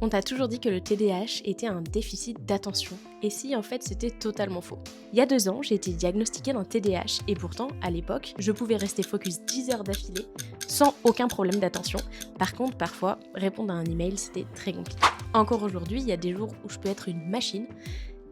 On t'a toujours dit que le TDAH était un déficit d'attention, et si en fait c'était totalement faux. Il y a 2 ans, j'ai été diagnostiquée d'un TDAH, et pourtant, à l'époque, je pouvais rester focus 10 heures d'affilée, sans aucun problème d'attention. Par contre, parfois, répondre à un email, c'était très compliqué. Encore aujourd'hui, il y a des jours où je peux être une machine,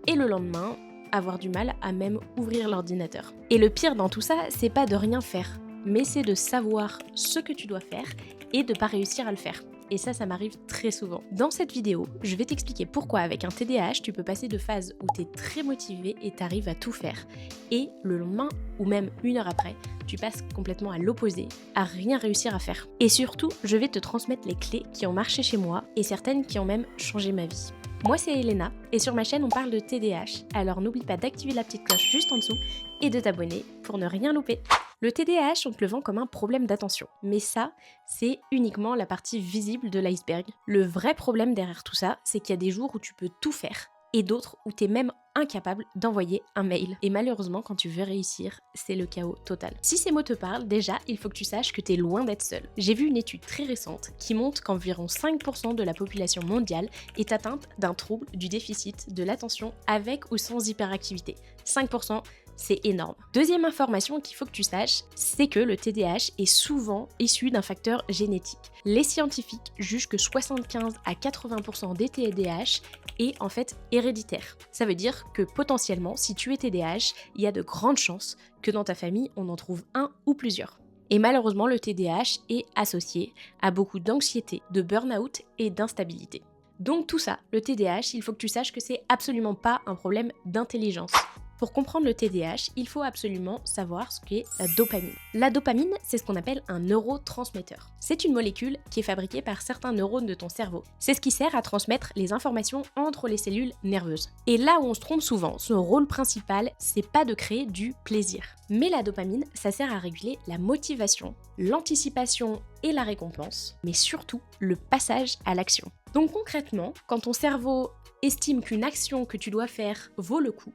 et le lendemain, avoir du mal à même ouvrir l'ordinateur. Et le pire dans tout ça, c'est pas de rien faire, mais c'est de savoir ce que tu dois faire, et de pas réussir à le faire. Et ça m'arrive très souvent. Dans cette vidéo, je vais t'expliquer pourquoi avec un TDAH, tu peux passer de phases où tu es très motivé et tu arrives à tout faire. Et le lendemain, ou même une heure après, tu passes complètement à l'opposé, à rien réussir à faire. Et surtout, je vais te transmettre les clés qui ont marché chez moi et certaines qui ont même changé ma vie. Moi c'est Elena, et sur ma chaîne on parle de TDAH, alors n'oublie pas d'activer la petite cloche juste en dessous et de t'abonner pour ne rien louper. Le TDAH, on te le vend comme un problème d'attention, mais ça, c'est uniquement la partie visible de l'iceberg. Le vrai problème derrière tout ça, c'est qu'il y a des jours où tu peux tout faire, et d'autres où tu es même incapable d'envoyer un mail. Et malheureusement, quand tu veux réussir, c'est le chaos total. Si ces mots te parlent, déjà, il faut que tu saches que tu es loin d'être seul. J'ai vu une étude très récente qui montre qu'environ 5% de la population mondiale est atteinte d'un trouble du déficit de l'attention avec ou sans hyperactivité. 5%, c'est énorme. Deuxième information qu'il faut que tu saches, c'est que le TDAH est souvent issu d'un facteur génétique. Les scientifiques jugent que 75 à 80% des TDAH est en fait héréditaire. Ça veut dire que potentiellement, si tu es TDAH, il y a de grandes chances que dans ta famille, on en trouve un ou plusieurs. Et malheureusement, le TDAH est associé à beaucoup d'anxiété, de burn-out et d'instabilité. Donc tout ça, le TDAH, il faut que tu saches que c'est absolument pas un problème d'intelligence. Pour comprendre le TDAH, il faut absolument savoir ce qu'est la dopamine. La dopamine, c'est ce qu'on appelle un neurotransmetteur. C'est une molécule qui est fabriquée par certains neurones de ton cerveau. C'est ce qui sert à transmettre les informations entre les cellules nerveuses. Et là où on se trompe souvent, son rôle principal, c'est pas de créer du plaisir. Mais la dopamine, ça sert à réguler la motivation, l'anticipation et la récompense, mais surtout le passage à l'action. Donc concrètement, quand ton cerveau estime qu'une action que tu dois faire vaut le coup,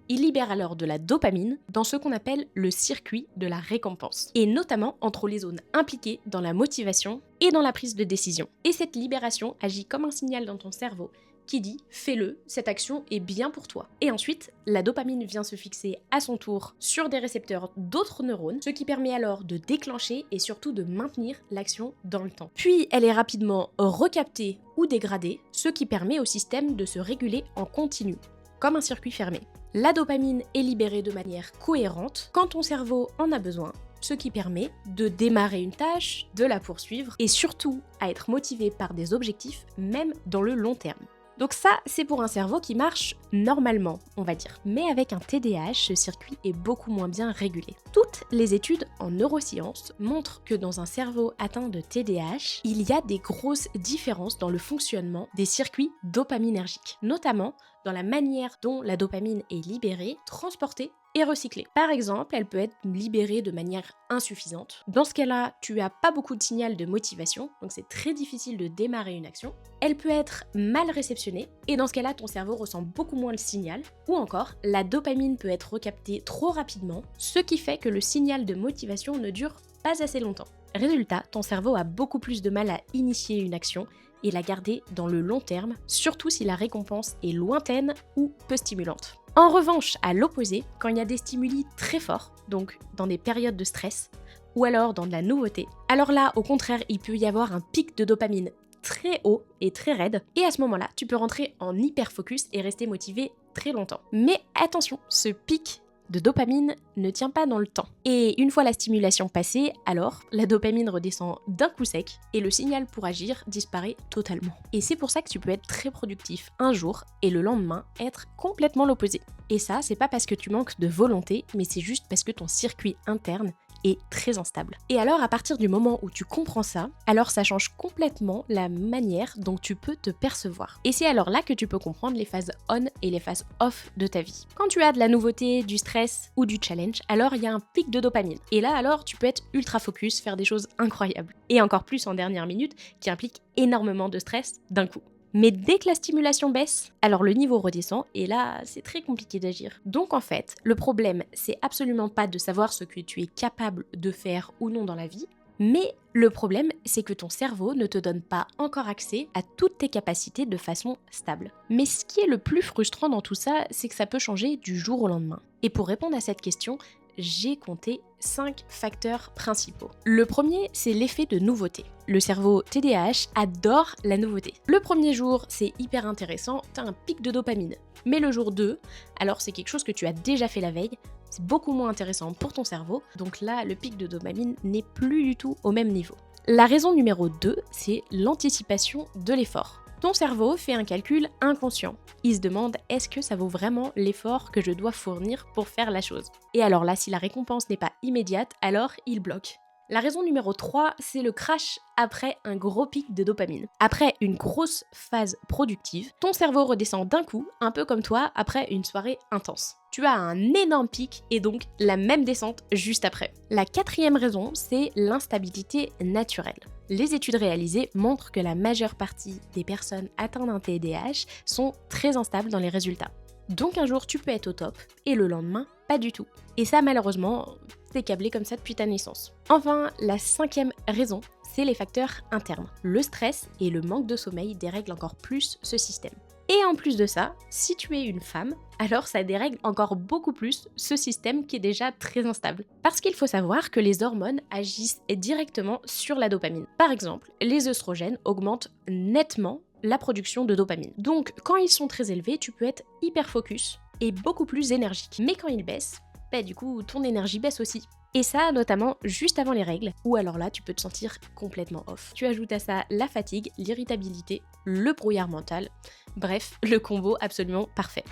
il libère alors de la dopamine dans ce qu'on appelle le circuit de la récompense, et notamment entre les zones impliquées dans la motivation et dans la prise de décision. Et cette libération agit comme un signal dans ton cerveau qui dit « fais-le, cette action est bien pour toi ». Et ensuite, la dopamine vient se fixer à son tour sur des récepteurs d'autres neurones, ce qui permet alors de déclencher et surtout de maintenir l'action dans le temps. Puis elle est rapidement recaptée ou dégradée, ce qui permet au système de se réguler en continu, comme un circuit fermé. La dopamine est libérée de manière cohérente quand ton cerveau en a besoin, ce qui permet de démarrer une tâche, de la poursuivre et surtout à être motivé par des objectifs même dans le long terme. Donc ça, c'est pour un cerveau qui marche normalement, on va dire. Mais avec un TDAH, ce circuit est beaucoup moins bien régulé. Toutes les études en neurosciences montrent que dans un cerveau atteint de TDAH, il y a des grosses différences dans le fonctionnement des circuits dopaminergiques, notamment dans la manière dont la dopamine est libérée, transportée et recyclée. Par exemple, elle peut être libérée de manière insuffisante. Dans ce cas-là, tu n'as pas beaucoup de signal de motivation, donc c'est très difficile de démarrer une action. Elle peut être mal réceptionnée, et dans ce cas-là, ton cerveau ressent beaucoup moins le signal. Ou encore, la dopamine peut être recaptée trop rapidement, ce qui fait que le signal de motivation ne dure pas assez longtemps. Résultat, ton cerveau a beaucoup plus de mal à initier une action et la garder dans le long terme, surtout si la récompense est lointaine ou peu stimulante. En revanche, à l'opposé, quand il y a des stimuli très forts, donc dans des périodes de stress, ou alors dans de la nouveauté, alors là, au contraire, il peut y avoir un pic de dopamine très haut et très raide, et à ce moment-là, tu peux rentrer en hyper-focus et rester motivé très longtemps. Mais attention, ce pic de dopamine ne tient pas dans le temps. Et une fois la stimulation passée, alors la dopamine redescend d'un coup sec et le signal pour agir disparaît totalement. Et c'est pour ça que tu peux être très productif un jour et le lendemain être complètement l'opposé. Et ça, c'est pas parce que tu manques de volonté, mais c'est juste parce que ton circuit interne est très instable. Et alors, à partir du moment où tu comprends ça, alors ça change complètement la manière dont tu peux te percevoir. Et c'est alors là que tu peux comprendre les phases on et les phases off de ta vie. Quand tu as de la nouveauté, du stress ou du challenge, alors il y a un pic de dopamine. Et là, alors, tu peux être ultra focus, faire des choses incroyables. Et encore plus en dernière minute, qui implique énormément de stress d'un coup. Mais dès que la stimulation baisse, alors le niveau redescend et là, c'est très compliqué d'agir. Donc en fait, le problème, c'est absolument pas de savoir ce que tu es capable de faire ou non dans la vie, Mais le problème, c'est que ton cerveau ne te donne pas encore accès à toutes tes capacités de façon stable. Mais ce qui est le plus frustrant dans tout ça, c'est que ça peut changer du jour au lendemain. Et pour répondre à cette question, j'ai compté 5 facteurs principaux. Le premier, c'est l'effet de nouveauté. Le cerveau TDAH adore la nouveauté. Le premier jour, c'est hyper intéressant, t'as un pic de dopamine. Mais le jour 2, alors c'est quelque chose que tu as déjà fait la veille, c'est beaucoup moins intéressant pour ton cerveau, donc là, le pic de dopamine n'est plus du tout au même niveau. La raison numéro 2, c'est l'anticipation de l'effort. Ton cerveau fait un calcul inconscient. Il se demande est-ce que ça vaut vraiment l'effort que je dois fournir pour faire la chose. Et alors là, si la récompense n'est pas immédiate, alors il bloque. La raison numéro 3, c'est le crash après un gros pic de dopamine. Après une grosse phase productive, ton cerveau redescend d'un coup, un peu comme toi après une soirée intense. Tu as un énorme pic et donc la même descente juste après. La quatrième raison, c'est l'instabilité naturelle. Les études réalisées montrent que la majeure partie des personnes atteintes d'un TDAH sont très instables dans les résultats. Donc un jour tu peux être au top et le lendemain pas du tout. Et ça malheureusement, t'es câblé comme ça depuis ta naissance. Enfin, la cinquième raison, c'est les facteurs internes. Le stress et le manque de sommeil dérèglent encore plus ce système. Et en plus de ça, si tu es une femme, alors ça dérègle encore beaucoup plus ce système qui est déjà très instable. Parce qu'il faut savoir que les hormones agissent directement sur la dopamine. Par exemple, les œstrogènes augmentent nettement la production de dopamine. Donc quand ils sont très élevés, tu peux être hyper focus et beaucoup plus énergique. Mais quand ils baissent, du coup ton énergie baisse aussi. Et ça notamment juste avant les règles, ou alors là tu peux te sentir complètement off. Tu ajoutes à ça la fatigue, l'irritabilité, le brouillard mental, bref, le combo absolument parfait.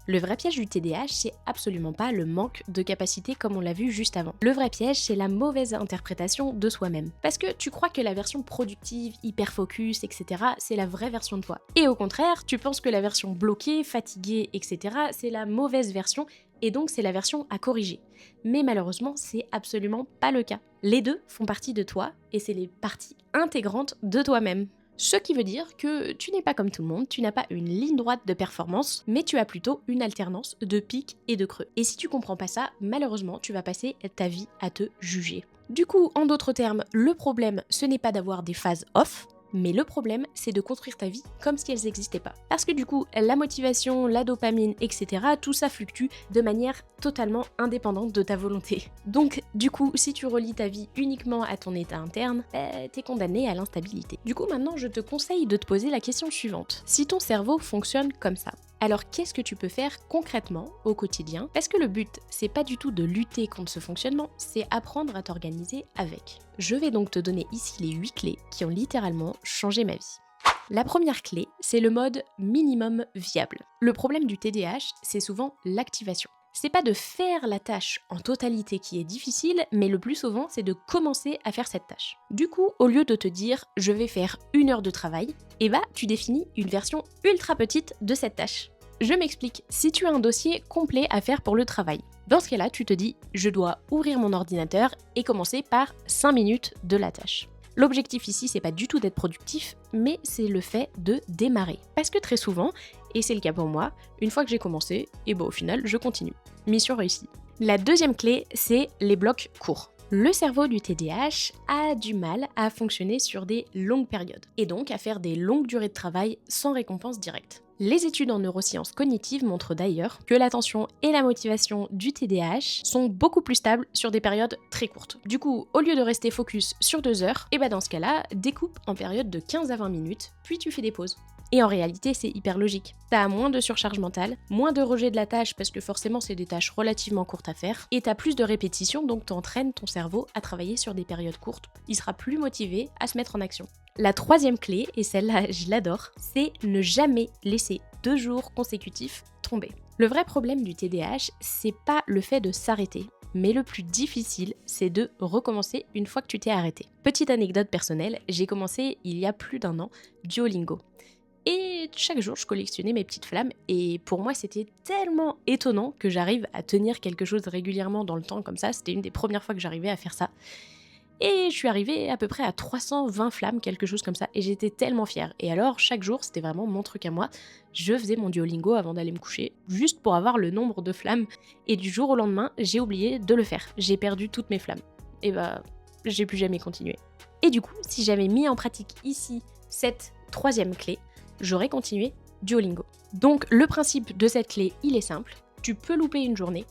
Le vrai piège du TDAH, c'est absolument pas le manque de capacité comme on l'a vu juste avant. Le vrai piège, c'est la mauvaise interprétation de soi-même. Parce que tu crois que la version productive, hyper focus, etc., c'est la vraie version de toi. Et au contraire, tu penses que la version bloquée, fatiguée, etc., c'est la mauvaise version et donc c'est la version à corriger. Mais malheureusement, c'est absolument pas le cas. Les deux font partie de toi et c'est les parties intégrantes de toi-même. Ce qui veut dire que tu n'es pas comme tout le monde, tu n'as pas une ligne droite de performance, mais tu as plutôt une alternance de pics et de creux. Et si tu comprends pas ça, malheureusement, tu vas passer ta vie à te juger. Du coup, en d'autres termes, le problème, ce n'est pas d'avoir des phases off, mais le problème, c'est de construire ta vie comme si elles n'existaient pas. Parce que du coup, la motivation, la dopamine, etc., tout ça fluctue de manière totalement indépendante de ta volonté. Donc, du coup, si tu relis ta vie uniquement à ton état interne, t'es condamné à l'instabilité. Du coup, maintenant, je te conseille de te poser la question suivante. Si ton cerveau fonctionne comme ça, alors qu'est-ce que tu peux faire concrètement au quotidien? Parce que le but, c'est pas du tout de lutter contre ce fonctionnement, c'est apprendre à t'organiser avec. Je vais donc te donner ici les 8 clés qui ont littéralement changé ma vie. La première clé, c'est le mode minimum viable. Le problème du TDAH, c'est souvent l'activation. C'est pas de faire la tâche en totalité qui est difficile, mais le plus souvent, c'est de commencer à faire cette tâche. Du coup, au lieu de te dire « je vais faire 1 heure de travail », tu définis une version ultra petite de cette tâche. Je m'explique, si tu as un dossier complet à faire pour le travail, dans ce cas-là, tu te dis « je dois ouvrir mon ordinateur et commencer par 5 minutes de la tâche ». L'objectif ici, c'est pas du tout d'être productif, mais c'est le fait de démarrer. Parce que très souvent, et c'est le cas pour moi, une fois que j'ai commencé, au final, je continue. Mission réussie. La deuxième clé, c'est les blocs courts. Le cerveau du TDAH a du mal à fonctionner sur des longues périodes, et donc à faire des longues durées de travail sans récompense directe. Les études en neurosciences cognitives montrent d'ailleurs que l'attention et la motivation du TDAH sont beaucoup plus stables sur des périodes très courtes. Du coup, au lieu de rester focus sur 2 heures, dans ce cas-là, découpe en périodes de 15 à 20 minutes, puis tu fais des pauses. Et en réalité, c'est hyper logique. T'as moins de surcharge mentale, moins de rejet de la tâche parce que forcément c'est des tâches relativement courtes à faire, et t'as plus de répétitions, donc t'entraînes ton cerveau à travailler sur des périodes courtes. Il sera plus motivé à se mettre en action. La troisième clé, et celle-là je l'adore, c'est ne jamais laisser 2 jours consécutifs tomber. Le vrai problème du TDAH, c'est pas le fait de s'arrêter, mais le plus difficile, c'est de recommencer une fois que tu t'es arrêté. Petite anecdote personnelle, j'ai commencé il y a plus d'1 an Duolingo. Et chaque jour, je collectionnais mes petites flammes et pour moi, c'était tellement étonnant que j'arrive à tenir quelque chose régulièrement dans le temps comme ça. C'était une des premières fois que j'arrivais à faire ça. Et je suis arrivée à peu près à 320 flammes, quelque chose comme ça. Et j'étais tellement fière. Et alors, chaque jour, c'était vraiment mon truc à moi. Je faisais mon Duolingo avant d'aller me coucher, juste pour avoir le nombre de flammes. Et du jour au lendemain, j'ai oublié de le faire. J'ai perdu toutes mes flammes. j'ai plus jamais continué. Et du coup, si j'avais mis en pratique ici cette troisième clé, j'aurais continué Duolingo. Donc le principe de cette clé, il est simple. Tu peux louper une journée,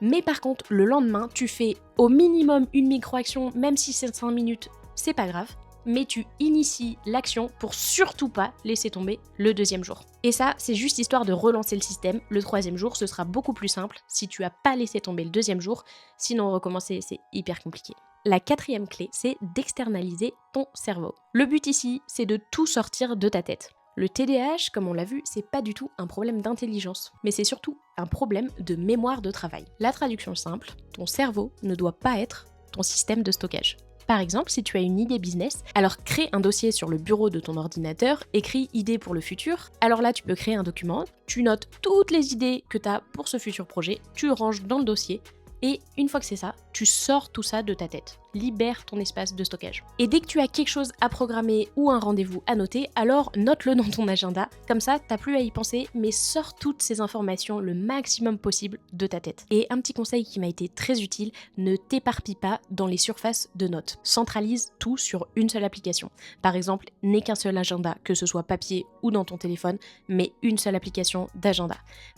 mais par contre, le lendemain, tu fais au minimum une micro-action, même si c'est 5 minutes, c'est pas grave, mais tu inities l'action pour surtout pas laisser tomber le deuxième jour. Et ça, c'est juste histoire de relancer le système. Le troisième jour, ce sera beaucoup plus simple si tu as pas laissé tomber le deuxième jour, sinon recommencer, c'est hyper compliqué. La quatrième clé, c'est d'externaliser ton cerveau. Le but ici, c'est de tout sortir de ta tête. Le TDAH, comme on l'a vu, c'est pas du tout un problème d'intelligence, mais c'est surtout un problème de mémoire de travail. La traduction simple, ton cerveau ne doit pas être ton système de stockage. Par exemple, si tu as une idée business, alors crée un dossier sur le bureau de ton ordinateur, écris idée pour le futur. Alors là, tu peux créer un document, tu notes toutes les idées que tu as pour ce futur projet, tu le ranges dans le dossier, et une fois que c'est ça, tu sors tout ça de ta tête. Libère ton espace de stockage. Et dès que tu as quelque chose à programmer ou un rendez-vous à noter, alors note-le dans ton agenda. Comme ça, t'as plus à y penser, mais sors toutes ces informations le maximum possible de ta tête. Et un petit conseil qui m'a été très utile, ne t'éparpille pas dans les surfaces de notes. Centralise tout sur une seule application. Par exemple, n'aie qu'un seul agenda, que ce soit papier ou dans ton téléphone, mais une seule application d'agenda.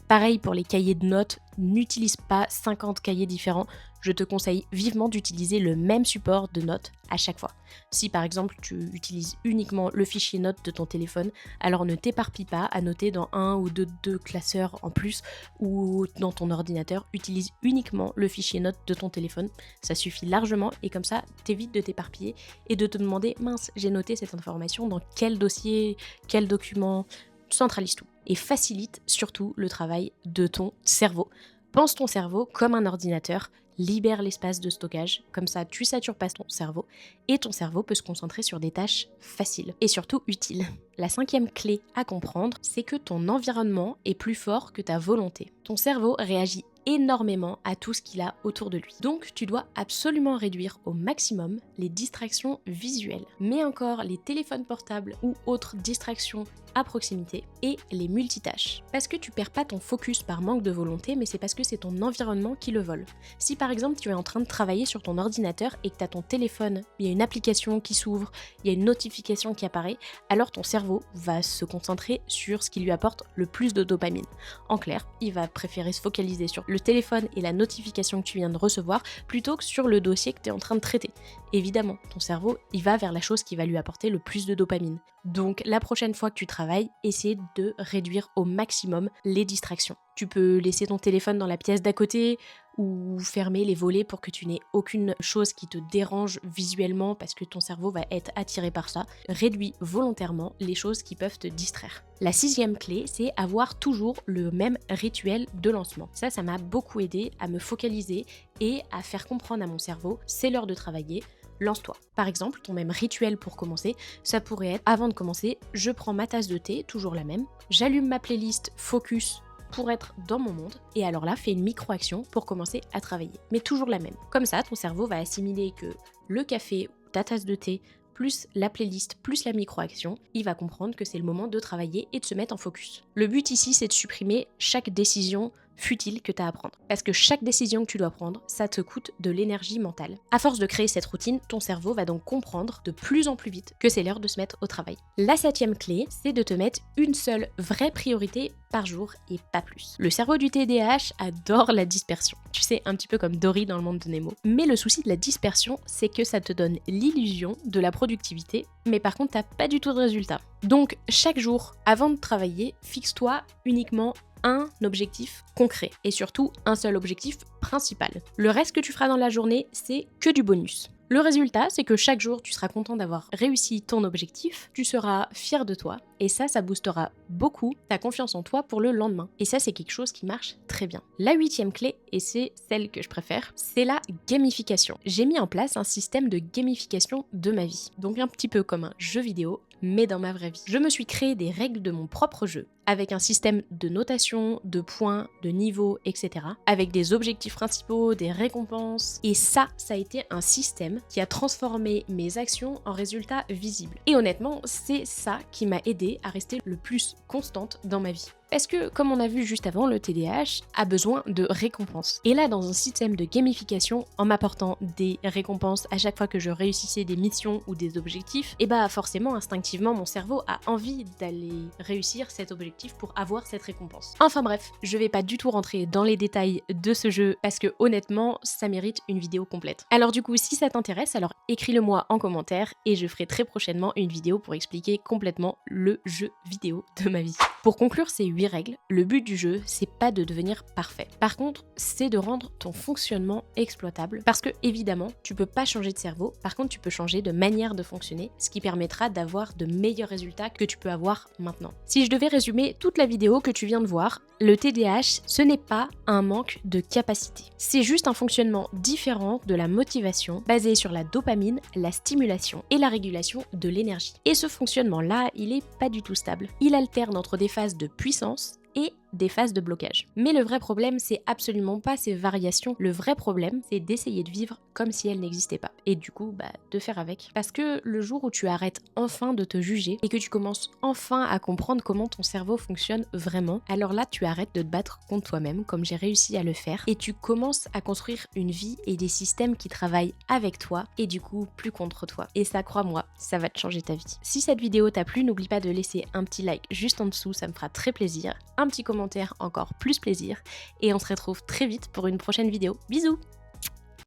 Pareil pour les cahiers de notes, n'utilise pas 50 cahiers différents. Je te conseille vivement d'utiliser le même support de notes à chaque fois. Si par exemple tu utilises uniquement le fichier notes de ton téléphone, alors ne t'éparpille pas à noter dans un ou deux classeurs en plus ou dans ton ordinateur. Utilise uniquement le fichier notes de ton téléphone, ça suffit largement et comme ça t'évites de t'éparpiller et de te demander mince, j'ai noté cette information dans quel dossier, quel document. Centralise tout et facilite surtout le travail de ton cerveau. Pense ton cerveau comme un ordinateur, libère l'espace de stockage, comme ça tu satures pas ton cerveau et ton cerveau peut se concentrer sur des tâches faciles et surtout utiles. La cinquième clé à comprendre, c'est que ton environnement est plus fort que ta volonté. Ton cerveau réagit énormément à tout ce qu'il a autour de lui. Donc tu dois absolument réduire au maximum les distractions visuelles, mais encore les téléphones portables ou autres distractions à proximité et les multitâches. Parce que tu perds pas ton focus par manque de volonté, mais c'est parce que c'est ton environnement qui le vole. Si par exemple tu es en train de travailler sur ton ordinateur et que tu as ton téléphone, il y a une application qui s'ouvre, il y a une notification qui apparaît, alors ton cerveau va se concentrer sur ce qui lui apporte le plus de dopamine. En clair, il va préférer se focaliser sur le téléphone et la notification que tu viens de recevoir plutôt que sur le dossier que tu es en train de traiter. Évidemment, ton cerveau, il va vers la chose qui va lui apporter le plus de dopamine. Donc la prochaine fois que tu travailles, essaie de réduire au maximum les distractions. Tu peux laisser ton téléphone dans la pièce d'à côté ou fermer les volets pour que tu n'aies aucune chose qui te dérange visuellement parce que ton cerveau va être attiré par ça. Réduis volontairement les choses qui peuvent te distraire. La sixième clé, c'est avoir toujours le même rituel de lancement. Ça m'a beaucoup aidé à me focaliser et à faire comprendre à mon cerveau, c'est l'heure de travailler. Lance-toi. Par exemple, ton même rituel pour commencer, ça pourrait être, avant de commencer, je prends ma tasse de thé, toujours la même, j'allume ma playlist Focus pour être dans mon monde, et alors là, fais une micro-action pour commencer à travailler, mais toujours la même. Comme ça, ton cerveau va assimiler que le café ou ta tasse de thé, plus la playlist, plus la micro-action, il va comprendre que c'est le moment de travailler et de se mettre en focus. Le but ici, c'est de supprimer chaque décision futile que tu as à prendre. Parce que chaque décision que tu dois prendre, ça te coûte de l'énergie mentale. À force de créer cette routine, ton cerveau va donc comprendre de plus en plus vite que c'est l'heure de se mettre au travail. La septième clé, c'est de te mettre une seule vraie priorité par jour et pas plus. Le cerveau du TDAH adore la dispersion. Tu sais, un petit peu comme Dory dans le monde de Nemo. Mais le souci de la dispersion, c'est que ça te donne l'illusion de la productivité, mais par contre, t'as pas du tout de résultat. Donc, chaque jour, avant de travailler, fixe-toi uniquement un objectif concret et surtout un seul objectif principal. Le reste que tu feras dans la journée, c'est que du bonus. Le résultat, c'est que chaque jour, tu seras content d'avoir réussi ton objectif, tu seras fier de toi et ça boostera beaucoup ta confiance en toi pour le lendemain. Et ça, c'est quelque chose qui marche très bien. La huitième clé, et c'est celle que je préfère, c'est la gamification. J'ai mis en place un système de gamification de ma vie. Donc un petit peu comme un jeu vidéo, mais dans ma vraie vie. Je me suis créé des règles de mon propre jeu, avec un système de notation, de points, de niveaux, etc. Avec des objectifs principaux, des récompenses. Et ça a été un système qui a transformé mes actions en résultats visibles. Et honnêtement, c'est ça qui m'a aidé à rester le plus constante dans ma vie. Parce que, comme on a vu juste avant, le TDAH a besoin de récompenses. Et là, dans un système de gamification, en m'apportant des récompenses à chaque fois que je réussissais des missions ou des objectifs, et bah forcément, instinctivement, mon cerveau a envie d'aller réussir cet objectif pour avoir cette récompense. Enfin bref, je vais pas du tout rentrer dans les détails de ce jeu parce que honnêtement, ça mérite une vidéo complète. Alors du coup, si ça t'intéresse, alors écris-le moi en commentaire et je ferai très prochainement une vidéo pour expliquer complètement le jeu vidéo de ma vie. Pour conclure ces 8 règles, le but du jeu, c'est pas de devenir parfait. Par contre, c'est de rendre ton fonctionnement exploitable parce que évidemment, tu peux pas changer de cerveau, par contre, tu peux changer de manière de fonctionner, ce qui permettra d'avoir de meilleurs résultats que tu peux avoir maintenant. Si je devais résumer toute la vidéo que tu viens de voir, le TDAH, ce n'est pas un manque de capacité. C'est juste un fonctionnement différent de la motivation basé sur la dopamine, la stimulation et la régulation de l'énergie. Et ce fonctionnement-là, il est pas du tout stable. Il alterne entre des phases de puissance et des phases de blocage. Mais le vrai problème, c'est absolument pas ces variations. Le vrai problème, c'est d'essayer de vivre comme si elles n'existaient pas. Et du coup, de faire avec. Parce que le jour où tu arrêtes enfin de te juger et que tu commences enfin à comprendre comment ton cerveau fonctionne vraiment, alors là, tu arrêtes de te battre contre toi-même, comme j'ai réussi à le faire, et tu commences à construire une vie et des systèmes qui travaillent avec toi et du coup, plus contre toi. Et ça, crois-moi, ça va te changer ta vie. Si cette vidéo t'a plu, n'oublie pas de laisser un petit like juste en dessous, ça me fera très plaisir. Un petit commentaire, encore plus plaisir, et on se retrouve très vite pour une prochaine vidéo. Bisous!